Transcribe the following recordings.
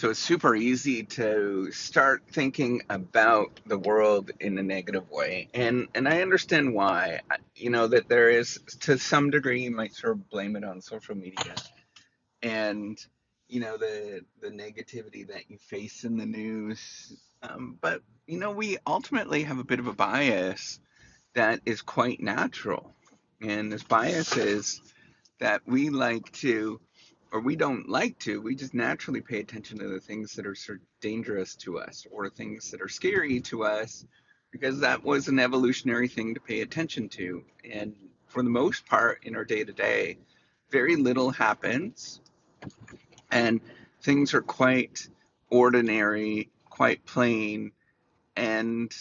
So it's super easy to start thinking about the world in a negative way. And I understand why. That there is, to some degree, you might sort of blame it on social media and the negativity that you face in the news. But we ultimately have a bit of a bias that is quite natural. And this bias is that we like to, or we don't like to, we just naturally pay attention to the things that are sort of dangerous to us or things that are scary to us because that was an evolutionary thing to pay attention to. And for the most part, in our day to day, very little happens and things are quite ordinary, quite plain, and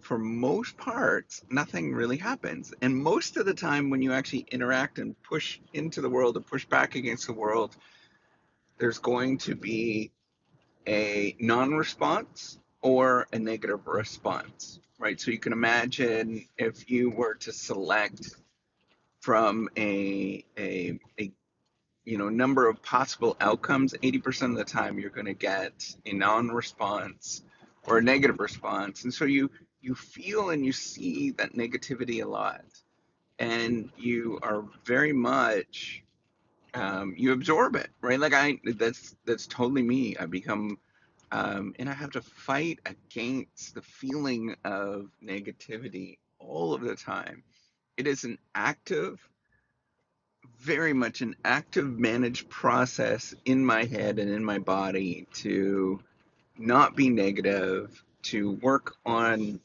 for most parts, nothing really happens. And most of the time, when you actually interact and push into the world and push back against the world, there's going to be a non-response or a negative response, right? So you can imagine if you were to select from a number of possible outcomes, 80% of the time you're going to get a non-response or a negative response. And so you feel and you see that negativity a lot. And you are very much you absorb it, right? Like that's totally me. I become and I have to fight against the feeling of negativity all of the time. It is an active, very much an active managed process in my head and in my body to not be negative, to work on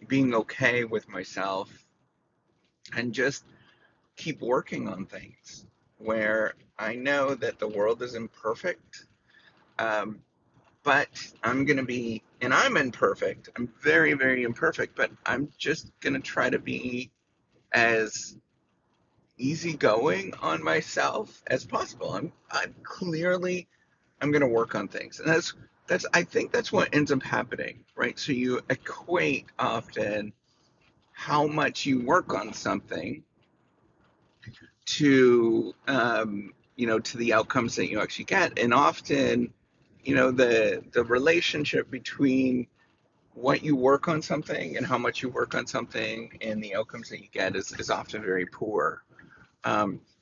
being okay with myself and just keep working on things where I know that the world is imperfect, um, but I'm going to be, and I'm imperfect. I'm very, very imperfect, but I'm just going to try to be as easygoing on myself as possible. I'm clearly I'm going to work on things, and that's I think that's what ends up happening, right? So you equate often how much you work on something to to the outcomes that you actually get, and often the relationship between what you work on something and how much you work on something and the outcomes that you get is often very poor.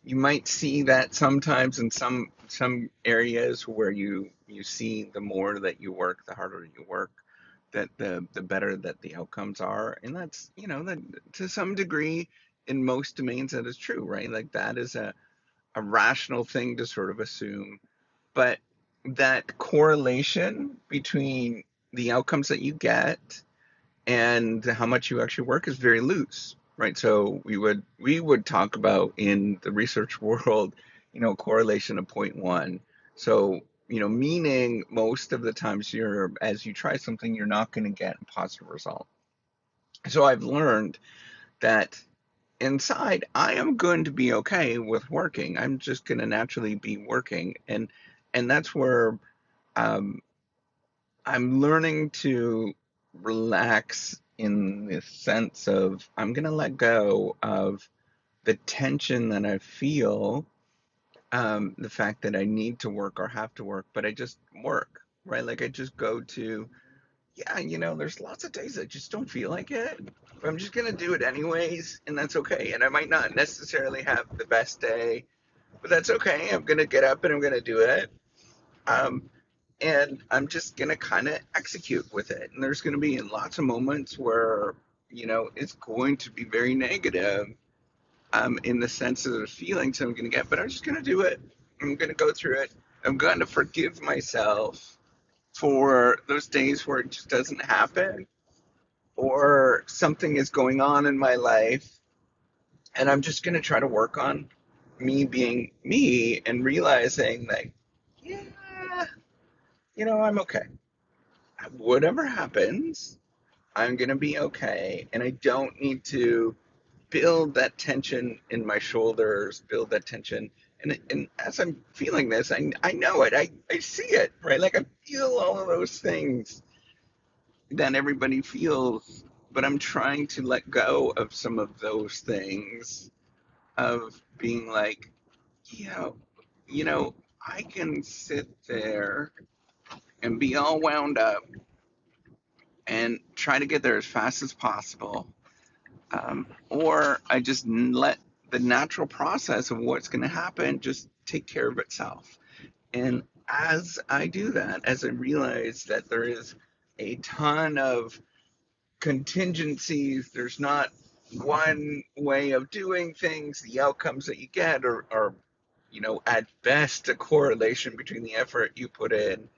You might see that sometimes in some areas where you see the more that you work, the harder you work, that the better that the outcomes are, and that's that to some degree in most domains that is true, right? Like that is a rational thing to sort of assume, but that correlation between the outcomes that you get and how much you actually work is very loose, right? So we would talk about in the research world, correlation of point 0.1. So, meaning most of the times as you try something, you're not going to get a positive result. So I've learned that inside, I am going to be okay with working. I'm just going to naturally be working, and that's where um, I'm learning to relax in the sense of I'm going to let go of the tension that I feel, the fact that I need to work or have to work, but I just work, right? Like I just go to, yeah, there's lots of days I just don't feel like it. But I'm just going to do it anyways, and that's okay. And I might not necessarily have the best day, but that's okay. I'm going to get up and I'm going to do it. Um, and I'm just gonna kind of execute with it. And there's gonna be lots of moments where it's going to be very negative, in the sense of the feelings I'm gonna get, but I'm just gonna do it. I'm gonna go through it. I'm going to forgive myself for those days where it just doesn't happen, or something is going on in my life, and I'm just gonna try to work on me being me and realizing that, yeah, I'm okay. Whatever happens, I'm going to be okay. And I don't need to build that tension in my shoulders, build that tension. And as I'm feeling this, I know it. I see it, right? Like I feel all of those things that everybody feels, but I'm trying to let go of some of those things of being like, yeah, you know, I can sit there and be all wound up and try to get there as fast as possible. Or I just let the natural process of what's going to happen just take care of itself. And as I do that, as I realize that there is a ton of contingencies, there's not one way of doing things, the outcomes that you get are at best a correlation between the effort you put in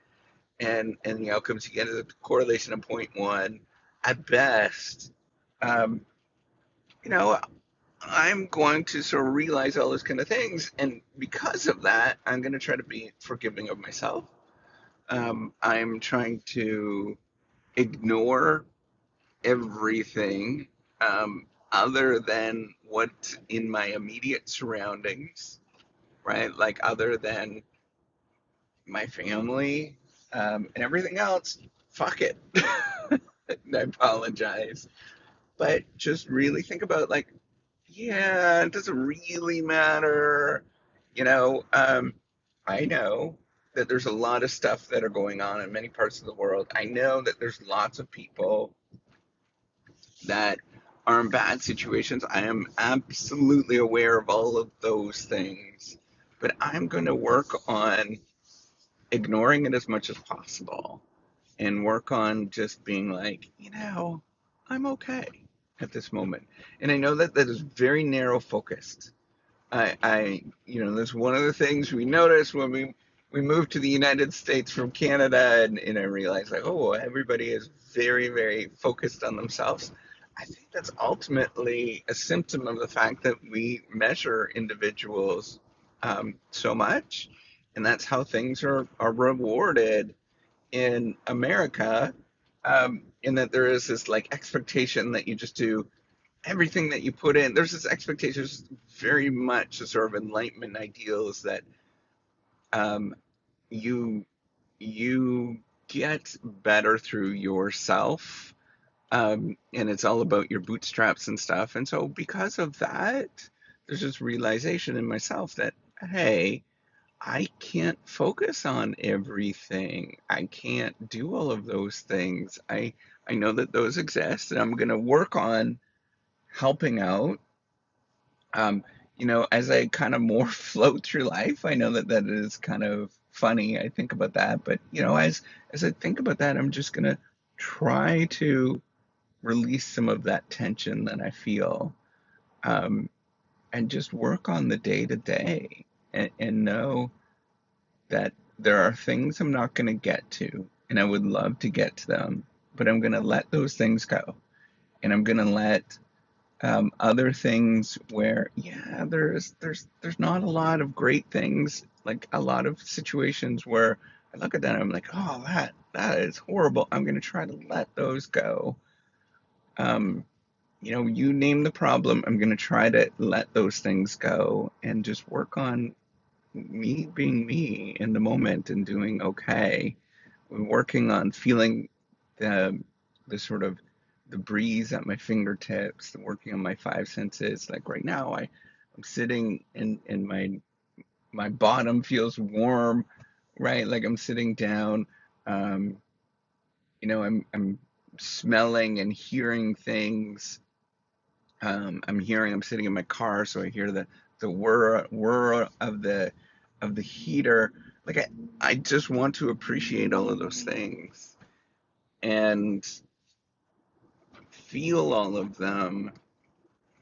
and the outcomes you get is a correlation of 0.1 at best. Um, you know, I'm going to sort of realize all those kind of things, and because of that, I'm going to try to be forgiving of myself. I'm trying to ignore everything other than what's in my immediate surroundings, right? Like other than my family and everything else. Fuck it. I apologize, but just really think about like, yeah, it doesn't really matter. You know, I know that there's a lot of stuff that are going on in many parts of the world. I know that there's lots of people that are in bad situations. I am absolutely aware of all of those things, but I'm going to work on ignoring it as much as possible and work on just being like, I'm okay at this moment. And I know that that is very narrow focused. That's one of the things we noticed when we moved to the United States from Canada, and I realized like, oh, everybody is very, very focused on themselves. I think that's ultimately a symptom of the fact that we measure individuals so much, and that's how things are rewarded in America, in that there is this like expectation that you just do everything that you put in. There's this expectation, very much a sort of enlightenment ideals that um, you you get better through yourself, and it's all about your bootstraps and stuff. And so because of that, there's this realization in myself that hey, I can't focus on everything. I can't do all of those things. I know that those exist, and I'm going to work on helping out. Um, as I kind of more float through life, I know that that is kind of funny. I think about that, but as I think about that, I'm just going to try to release some of that tension that I feel, um, and just work on the day to day, and know that there are things I'm not going to get to, and I would love to get to them, but I'm going to let those things go. And I'm going to let other things where, yeah, there's not a lot of great things, like a lot of situations where I look at that and I'm like, oh, that is horrible. I'm going to try to let those go. Um, you name the problem. I'm going to try to let those things go and just work on me being me in the moment and doing okay. Working on feeling the the sort of the breeze at my fingertips, working on my five senses. Like right now, I'm sitting and my bottom feels warm, right? Like I'm sitting down. Um, I'm smelling and hearing things. I'm sitting in my car, so I hear the whir of the heater. Like I just want to appreciate all of those things and feel all of them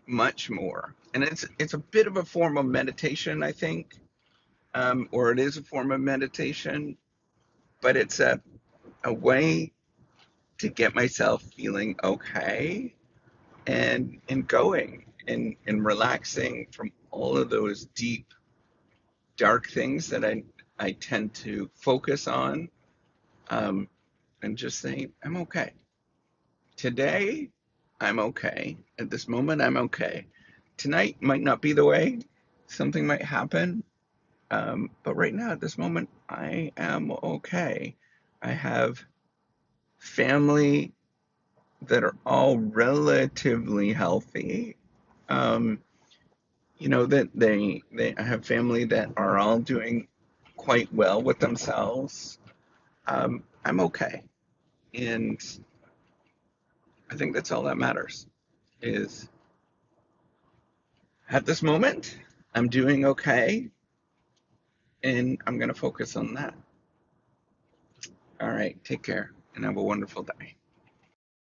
much more. And it's a bit of a form of meditation, I think, or it is a form of meditation, but it's a way to get myself feeling okay and going and relaxing from all of those deep dark things that I tend to focus on, um, and just say I'm okay today. I'm okay at this moment. I'm okay. Tonight might not be the way. Something might happen, but right now at this moment I am okay. I have family that are all relatively healthy. Um, that I have family that are all doing quite well with themselves, I'm okay. And I think that's all that matters is at this moment, I'm doing okay, and I'm going to focus on that. All right, take care and have a wonderful day.